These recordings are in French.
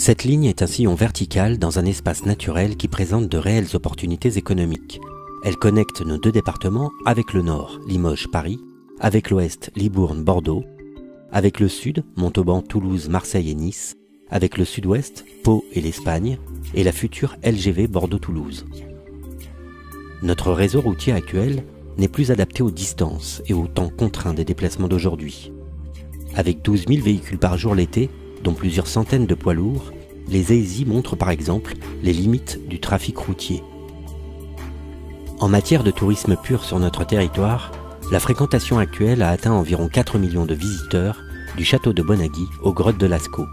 Cette ligne est un sillon vertical dans un espace naturel qui présente de réelles opportunités économiques. Elle connecte nos deux départements avec le nord, Limoges-Paris, avec l'ouest, Libourne-Bordeaux, avec le sud, Montauban, Toulouse, Marseille et Nice, avec le sud-ouest, Pau et l'Espagne, et la future LGV Bordeaux-Toulouse. Notre réseau routier actuel n'est plus adapté aux distances et au temps contraint des déplacements d'aujourd'hui. Avec 12 000 véhicules par jour l'été, dont plusieurs centaines de poids lourds, les EISI montrent par exemple les limites du trafic routier. En matière de tourisme pur sur notre territoire, la fréquentation actuelle a atteint environ 4 millions de visiteurs du château de Bonagui aux grottes de Lascaux.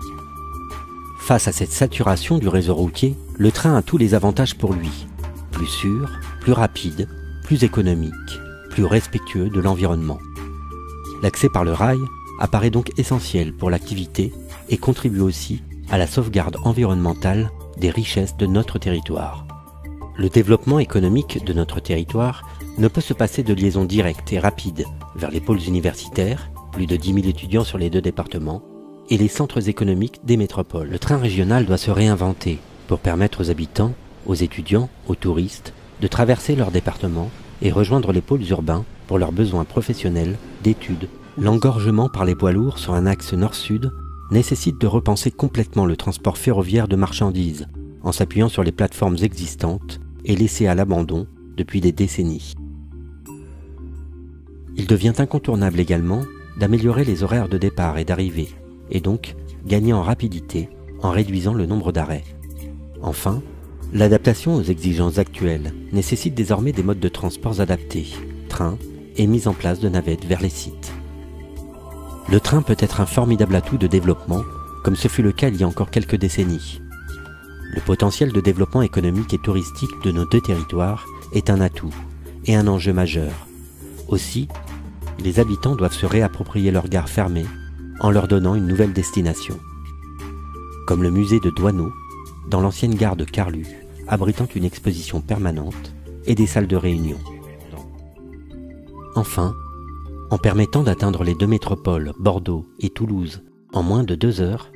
Face à cette saturation du réseau routier, le train a tous les avantages pour lui. Plus sûr, plus rapide, plus économique, plus respectueux de l'environnement. L'accès par le rail apparaît donc essentiel pour l'activité et contribue aussi à la sauvegarde environnementale des richesses de notre territoire. Le développement économique de notre territoire ne peut se passer de liaisons directes et rapides vers les pôles universitaires, plus de 10 000 étudiants sur les deux départements, et les centres économiques des métropoles. Le train régional doit se réinventer pour permettre aux habitants, aux étudiants, aux touristes, de traverser leur département et rejoindre les pôles urbains pour leurs besoins professionnels, d'études. L'engorgement par les poids lourds sur un axe nord-sud nécessite de repenser complètement le transport ferroviaire de marchandises, en s'appuyant sur les plateformes existantes et laissées à l'abandon depuis des décennies. Il devient incontournable également d'améliorer les horaires de départ et d'arrivée, et donc gagner en rapidité en réduisant le nombre d'arrêts. Enfin, l'adaptation aux exigences actuelles nécessite désormais des modes de transport adaptés, trains et mise en place de navettes vers les sites. Le train peut être un formidable atout de développement, comme ce fut le cas il y a encore quelques décennies. Le potentiel de développement économique et touristique de nos deux territoires est un atout et un enjeu majeur. Aussi, les habitants doivent se réapproprier leur gare fermée en leur donnant une nouvelle destination. Comme le musée de Douaneau, dans l'ancienne gare de Carlu, abritant une exposition permanente et des salles de réunion. Enfin, en permettant d'atteindre les deux métropoles, Bordeaux et Toulouse, en moins de 2 heures,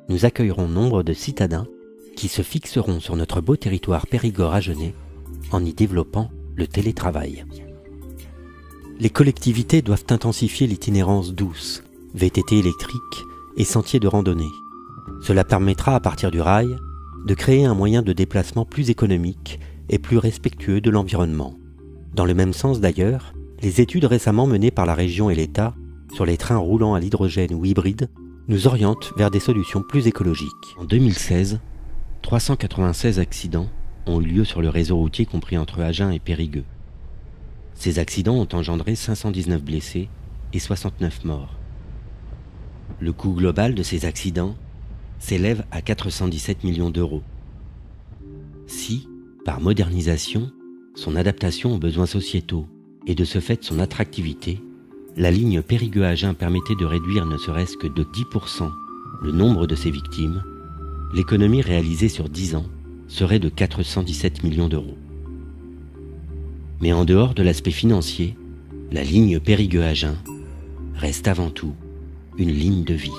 nous accueillerons nombre de citadins qui se fixeront sur notre beau territoire périgord-agenais en y développant le télétravail. Les collectivités doivent intensifier l'itinérance douce, VTT électrique et sentiers de randonnée. Cela permettra à partir du rail de créer un moyen de déplacement plus économique et plus respectueux de l'environnement. Dans le même sens d'ailleurs, les études récemment menées par la région et l'État sur les trains roulant à l'hydrogène ou hybrides nous orientent vers des solutions plus écologiques. En 2016, 396 accidents ont eu lieu sur le réseau routier compris entre Agen et Périgueux. Ces accidents ont engendré 519 blessés et 69 morts. Le coût global de ces accidents s'élève à 417 millions d'euros. Si, par modernisation, son adaptation aux besoins sociétaux et de ce fait son attractivité, la ligne Périgueux-Agen permettait de réduire ne serait-ce que de 10% le nombre de ses victimes, l'économie réalisée sur 10 ans serait de 417 millions d'euros. Mais en dehors de l'aspect financier, la ligne Périgueux-Agen reste avant tout une ligne de vie.